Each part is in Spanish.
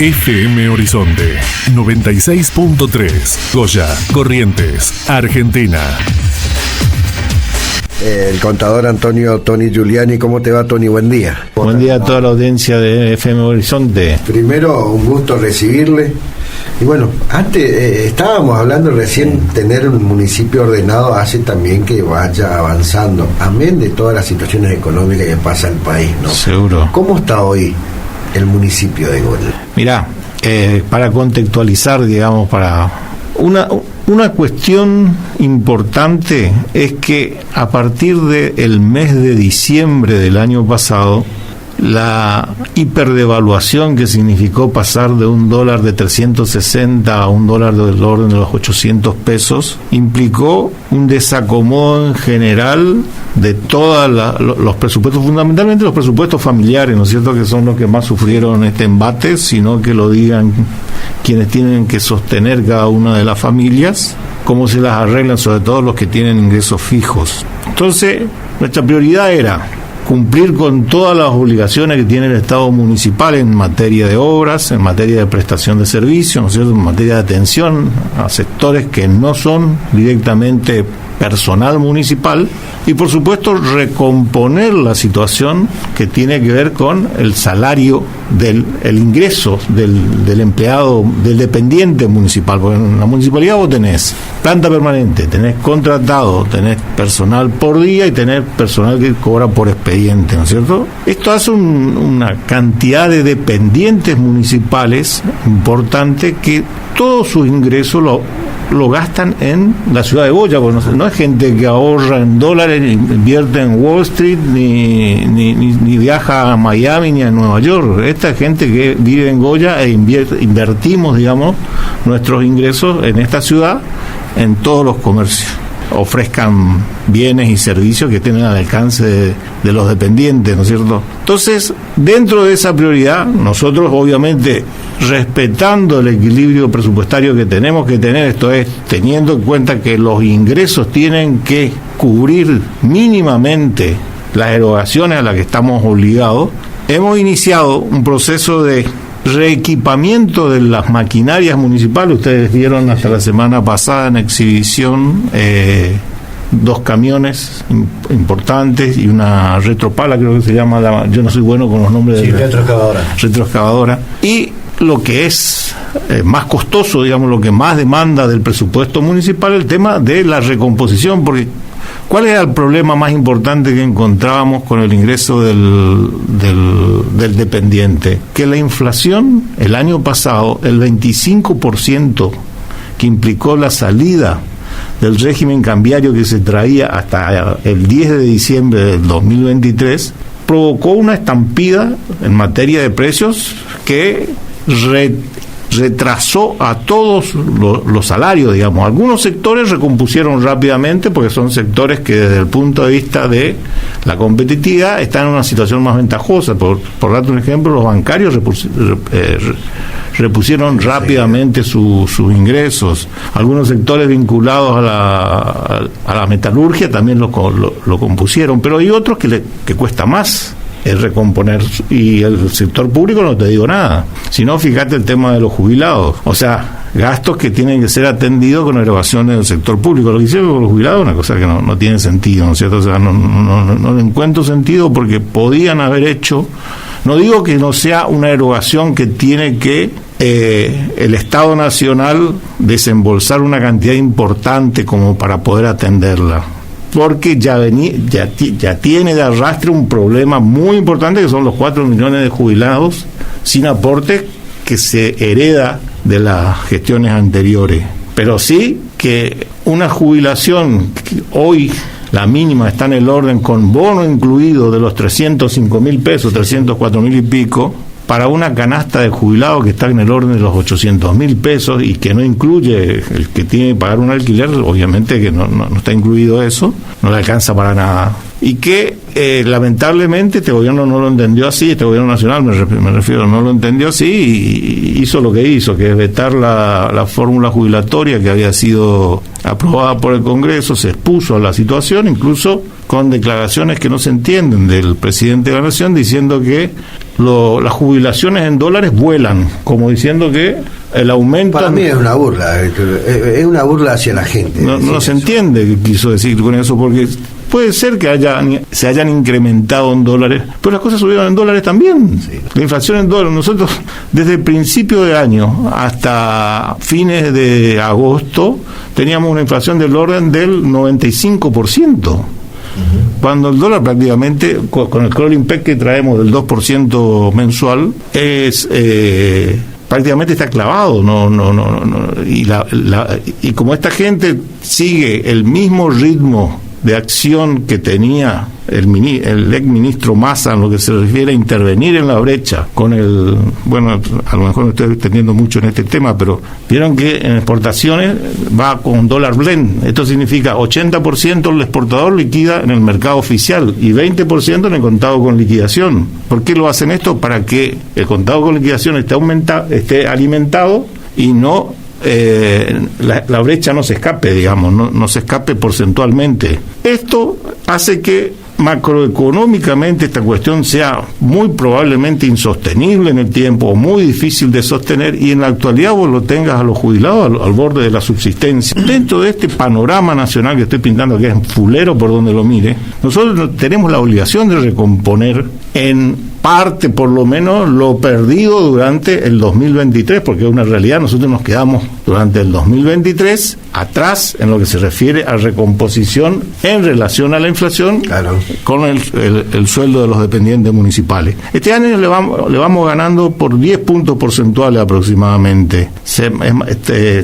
FM Horizonte 96.3, Goya, Corrientes, Argentina. El contador Antonio Tony Giuliani. ¿Cómo te va, Tony? Buen día. Buen día a toda la audiencia de FM Horizonte. Primero, un gusto recibirle. Y bueno, antes estábamos hablando recién, tener un municipio ordenado hace también que vaya avanzando, amén de todas las situaciones económicas que pasa el país, ¿no? Seguro. ¿Cómo está hoy el municipio de Goya? Mirá, para contextualizar, digamos, para una cuestión importante es que a partir del mes de diciembre del año pasado, la hiperdevaluación que significó pasar de un dólar de 360 a un dólar del orden de los 800 pesos, implicó un desacomodo en general de todos los presupuestos, fundamentalmente los presupuestos familiares, ¿no es cierto?, que son los que más sufrieron este embate, sino que lo digan quienes tienen que sostener cada una de las familias, cómo se las arreglan, sobre todo los que tienen ingresos fijos. Entonces, nuestra prioridad era cumplir con todas las obligaciones que tiene el Estado municipal en materia de obras, en materia de prestación de servicios, ¿no es cierto?, en materia de atención a sectores que no son directamente personal municipal, y por supuesto recomponer la situación que tiene que ver con el salario el ingreso del empleado, del dependiente municipal, porque en la municipalidad vos tenés planta permanente, tenés contratado, tenés personal por día y tenés personal que cobra por expediente, ¿no es cierto? Esto hace una cantidad de dependientes municipales importante que todos sus ingresos lo gastan en la ciudad de Goya, porque no es gente que ahorra en dólares, invierte en Wall Street, ni viaja a Miami ni a Nueva York. Esta gente que vive en Goya invertimos, digamos, nuestros ingresos en esta ciudad, en todos los comercios. Ofrezcan bienes y servicios que tienen al alcance de los dependientes, ¿no es cierto? Entonces, dentro de esa prioridad, nosotros obviamente respetando el equilibrio presupuestario que tenemos que tener, esto es, teniendo en cuenta que los ingresos tienen que cubrir mínimamente las erogaciones a las que estamos obligados, hemos iniciado un proceso de reequipamiento de las maquinarias municipales. Ustedes vieron hasta la semana pasada en exhibición 2 camiones importantes y una retropala, creo que se llama, yo no soy bueno con los nombres de retroexcavadora. Y lo que es más costoso, digamos, lo que más demanda del presupuesto municipal, el tema de la recomposición, porque ¿cuál era el problema más importante que encontrábamos con el ingreso del dependiente? Que la inflación el año pasado, el 25% que implicó la salida del régimen cambiario que se traía hasta el 10 de diciembre del 2023, provocó una estampida en materia de precios que retrasó a todos los salarios, digamos. Algunos sectores recompusieron rápidamente porque son sectores que desde el punto de vista de la competitividad están en una situación más ventajosa. Por darte un ejemplo, los bancarios repusieron rápidamente sus ingresos. Algunos sectores vinculados a la metalurgia también lo compusieron, pero hay otros que cuesta más recomponer, y el sector público no te digo nada. Si no, fíjate el tema de los jubilados, o sea, gastos que tienen que ser atendidos con erogaciones del sector público. Lo que hicieron con los jubilados es una cosa que no tiene sentido, ¿no es cierto? O sea, no encuentro sentido, porque podían haber hecho, no digo que no sea una erogación que tiene que el Estado Nacional desembolsar una cantidad importante como para poder atenderla, porque ya tiene de arrastre un problema muy importante, que son los 4 millones de jubilados sin aporte que se hereda de las gestiones anteriores. Pero sí que una jubilación que hoy la mínima está en el orden, con bono incluido, de los 305.000 pesos, 304.000 y pico, para una canasta de jubilados que está en el orden de los 800.000 pesos y que no incluye el que tiene que pagar un alquiler, obviamente que no está incluido eso, no le alcanza para nada. Y que lamentablemente este gobierno no lo entendió así, este gobierno nacional me refiero, no lo entendió así y hizo lo que hizo, que es vetar la fórmula jubilatoria que había sido aprobada por el Congreso, se expuso a la situación, incluso con declaraciones que no se entienden del presidente de la Nación diciendo que las jubilaciones en dólares vuelan, como diciendo que el aumento... Para mí es una burla hacia la gente. No se entiende qué quiso decir con eso, porque puede ser que se hayan incrementado en dólares, pero las cosas subieron en dólares también. Sí. La inflación en dólares, nosotros desde el principio de año hasta fines de agosto teníamos una inflación del orden del 95%. Cuando el dólar prácticamente, con el crawling peg que traemos del 2% mensual, es prácticamente está clavado, y como esta gente sigue el mismo ritmo de acción que tenía el ex ministro Massa en lo que se refiere a intervenir en la brecha con a lo mejor no estoy extendiendo mucho en este tema, pero vieron que en exportaciones va con dólar blend. Esto significa 80% el exportador liquida en el mercado oficial y 20% en el contado con liquidación. ¿Por qué lo hacen esto? Para que el contado con liquidación esté alimentado y no la brecha no se escape, digamos, no se escape porcentualmente. Esto hace que macroeconómicamente esta cuestión sea muy probablemente insostenible en el tiempo, o muy difícil de sostener, y en la actualidad vos lo tengas a los jubilados al borde de la subsistencia. Dentro de este panorama nacional que estoy pintando, que es fulero por donde lo mire, nosotros tenemos la obligación de recomponer en parte, por lo menos, lo perdido durante el 2023, porque es una realidad. Nosotros nos quedamos durante el 2023 atrás en lo que se refiere a recomposición en relación a la inflación, claro, con el sueldo de los dependientes municipales. Este año le vamos ganando por 10 puntos porcentuales aproximadamente.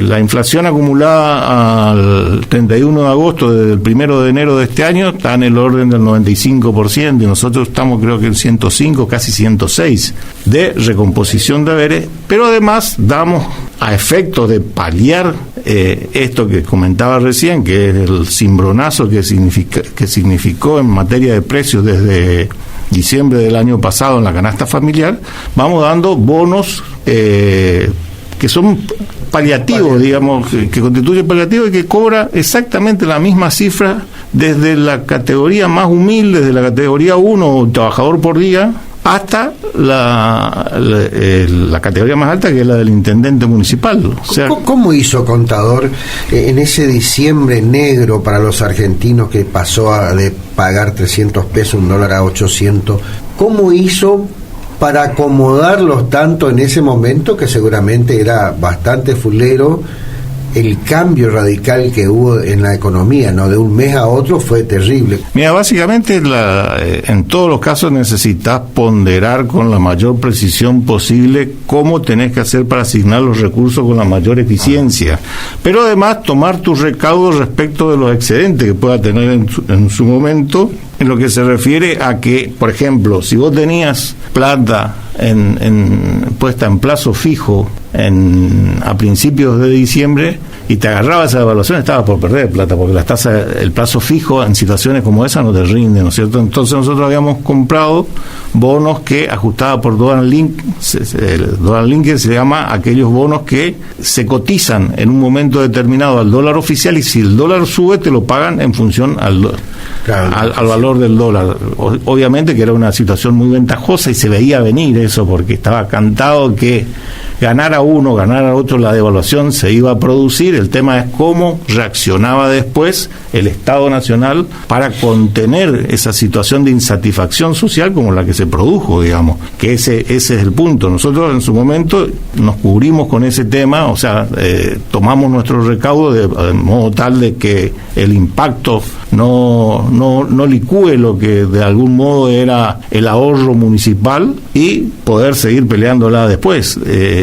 La inflación acumulada al 31 de agosto, desde el 1 de enero de este año, está en el orden del 95%, y nosotros estamos creo que en 105, casi 106 de recomposición de haberes, pero además damos, a efectos de paliar esto que comentaba recién, que es el cimbronazo que significó en materia de precios desde diciembre del año pasado en la canasta familiar, vamos dando bonos que son paliativos, digamos, que constituyen paliativos y que cobra exactamente la misma cifra desde la categoría más humilde, desde la categoría 1, trabajador por día, hasta la categoría más alta, que es la del intendente municipal. O sea, ¿Cómo hizo, contador, en ese diciembre negro para los argentinos que pasó de pagar 300 pesos, un dólar a 800? ¿Cómo hizo para acomodarlos tanto en ese momento, que seguramente era bastante fulero? El cambio radical que hubo en la economía, ¿no? De un mes a otro fue terrible. Mira, básicamente en todos los casos necesitas ponderar con la mayor precisión posible cómo tenés que hacer para asignar los recursos con la mayor eficiencia. Pero además tomar tus recaudos respecto de los excedentes que pueda tener en su momento, en lo que se refiere a que, por ejemplo, si vos tenías plata puesta en plazo fijo a principios de diciembre y te agarraba esa devaluación, estabas por perder plata, porque las tasas, el plazo fijo en situaciones como esa no te rinde, ¿no es cierto? Entonces nosotros habíamos comprado bonos que ajustaba por Donald Link. El Donald Link se llama aquellos bonos que se cotizan en un momento determinado al dólar oficial, y si el dólar sube te lo pagan en función al valor del dólar. Obviamente que era una situación muy ventajosa y se veía venir eso, porque estaba cantado que ganara uno, ganara otro, la devaluación se iba a producir. El tema es cómo reaccionaba después el Estado Nacional para contener esa situación de insatisfacción social como la que se produjo, digamos, que ese es el punto. Nosotros en su momento nos cubrimos con ese tema, o sea, tomamos nuestro recaudo de modo tal de que el impacto no licúe lo que de algún modo era el ahorro municipal y poder seguir peleándola después.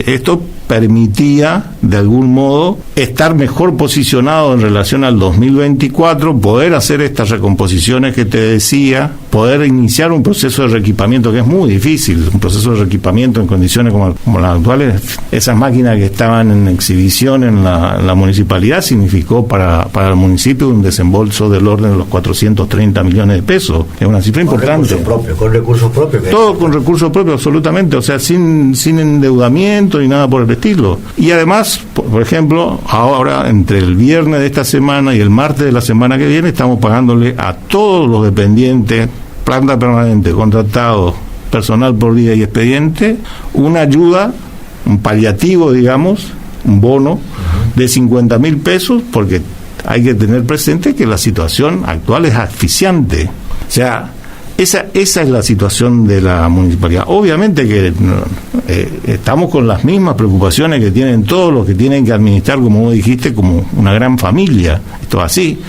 Esto permitía de algún modo estar mejor posicionado en relación al 2024, poder hacer estas recomposiciones que te decía, poder iniciar un proceso de reequipamiento que es muy difícil, un proceso de reequipamiento en condiciones como las actuales. Esas máquinas que estaban en exhibición en la municipalidad significó para el municipio un desembolso del orden de los 430 millones de pesos. Es una cifra importante. Con recursos propios. Todo con recursos propios, absolutamente, o sea, sin endeudamiento ni nada por el estilo. Y además, por ejemplo, ahora entre el viernes de esta semana y el martes de la semana que viene estamos pagándole a todos los dependientes, planta permanente, contratados, personal por día y expediente, una ayuda, un paliativo, digamos, un bono de 50.000 pesos, porque hay que tener presente que la situación actual es asfixiante. O sea, esa es la situación de la municipalidad. Obviamente que estamos con las mismas preocupaciones que tienen todos los que tienen que administrar, como vos dijiste, como una gran familia. Esto es así.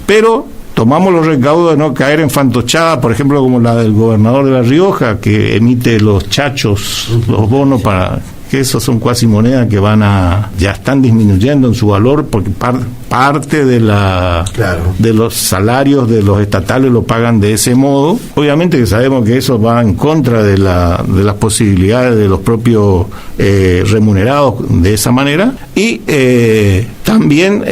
Pero tomamos los recaudos de no caer en fantochadas, por ejemplo, como la del gobernador de La Rioja, que emite los chachos, los bonos para... que esos son cuasi monedas que ya están disminuyendo en su valor, porque parte de de los salarios de los estatales lo pagan de ese modo. Obviamente que sabemos que eso va en contra de las posibilidades de los propios remunerados de esa manera, y también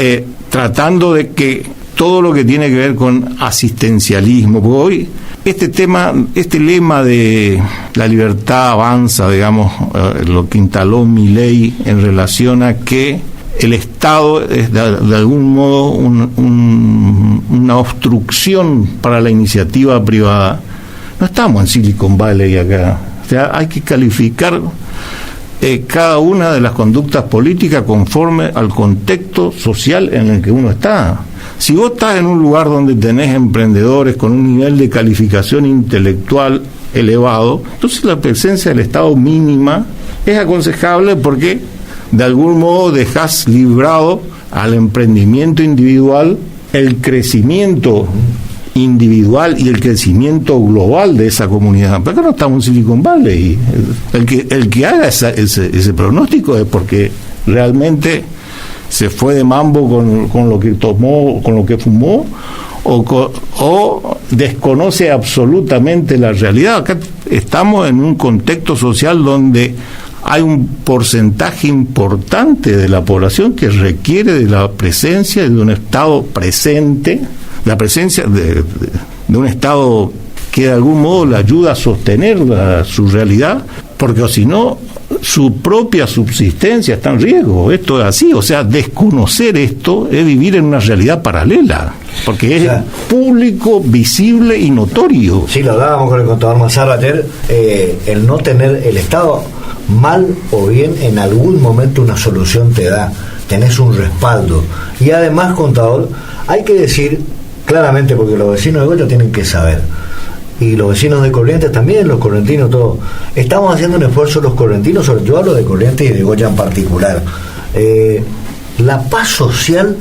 tratando de que todo lo que tiene que ver con asistencialismo, porque hoy este lema de la libertad avanza, digamos, lo que instaló Milei en relación a que el Estado es de algún modo una obstrucción para la iniciativa privada. No estamos en Silicon Valley acá. O sea, hay que calificar cada una de las conductas políticas conforme al contexto social en el que uno está. Si vos estás en un lugar donde tenés emprendedores con un nivel de calificación intelectual elevado, entonces la presencia del Estado mínima es aconsejable, porque de algún modo dejás librado al emprendimiento individual el crecimiento individual y el crecimiento global de esa comunidad. Pero acá no estamos en Silicon Valley. El que haga ese pronóstico es porque realmente se fue de mambo con lo que tomó, con lo que fumó, o desconoce absolutamente la realidad. Acá estamos en un contexto social donde hay un porcentaje importante de la población que requiere de la presencia de un Estado presente, la presencia de un Estado que de algún modo le ayuda a sostener su realidad, porque si no, su propia subsistencia está en riesgo. Esto es así, o sea, desconocer esto es vivir en una realidad paralela, porque es público, visible y notorio. Sí, lo hablábamos con el contador Mazarro ayer, el no tener el Estado, mal o bien, en algún momento una solución te da, tenés un respaldo. Y además, contador, hay que decir claramente, porque los vecinos de Goya tienen que saber, y los vecinos de Corrientes también, los correntinos, todos, estamos haciendo un esfuerzo los correntinos, yo hablo de Corrientes y de Goya en particular. La paz social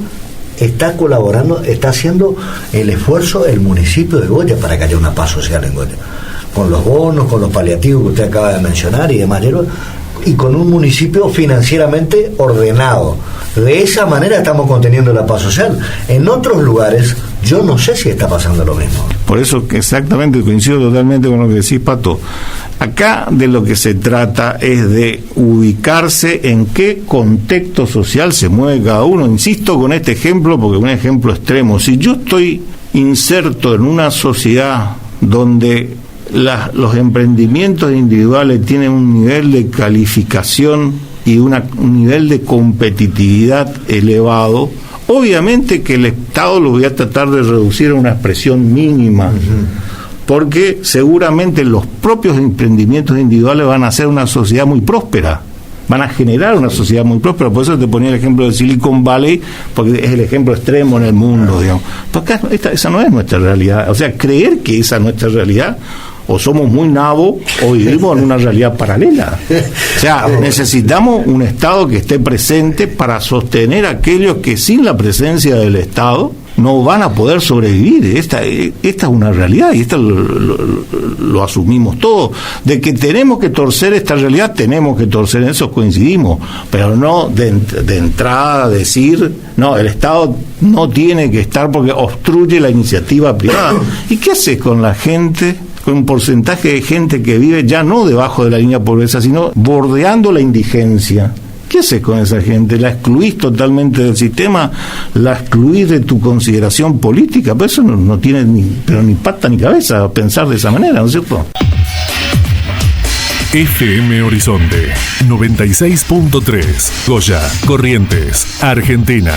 está colaborando, está haciendo el esfuerzo el municipio de Goya para que haya una paz social en Goya, con los bonos, con los paliativos que usted acaba de mencionar y demás, y con un municipio financieramente ordenado. De esa manera estamos conteniendo la paz social. En otros lugares yo no sé si está pasando lo mismo. Por eso que exactamente coincido totalmente con lo que decís, Pato. Acá de lo que se trata es de ubicarse en qué contexto social se mueve cada uno. Insisto con este ejemplo porque es un ejemplo extremo. Si yo estoy inserto en una sociedad donde los emprendimientos individuales tienen un nivel de calificación y un nivel de competitividad elevado, obviamente que el Estado lo voy a tratar de reducir a una expresión mínima, porque seguramente los propios emprendimientos individuales van a ser una sociedad muy próspera, van a generar una sociedad muy próspera. Por eso te ponía el ejemplo de Silicon Valley, porque es el ejemplo extremo en el mundo, digamos. Pero acá esa no es nuestra realidad. O sea, creer que esa es nuestra realidad, o somos muy nabos o vivimos en una realidad paralela. O sea, necesitamos un Estado que esté presente para sostener a aquellos que sin la presencia del Estado no van a poder sobrevivir. Esta es una realidad y esto lo asumimos todos. De que tenemos que torcer esta realidad, tenemos que torcer, en eso coincidimos, pero no de entrada decir, no, el Estado no tiene que estar porque obstruye la iniciativa privada. ¿Y qué haces con la gente? Con un porcentaje de gente que vive ya no debajo de la línea de pobreza, sino bordeando la indigencia. ¿Qué haces con esa gente? ¿La excluís totalmente del sistema? ¿La excluís de tu consideración política? Pero eso no tiene ni pata ni cabeza pensar de esa manera, ¿no es cierto? FM Horizonte 96.3, Goya, Corrientes, Argentina.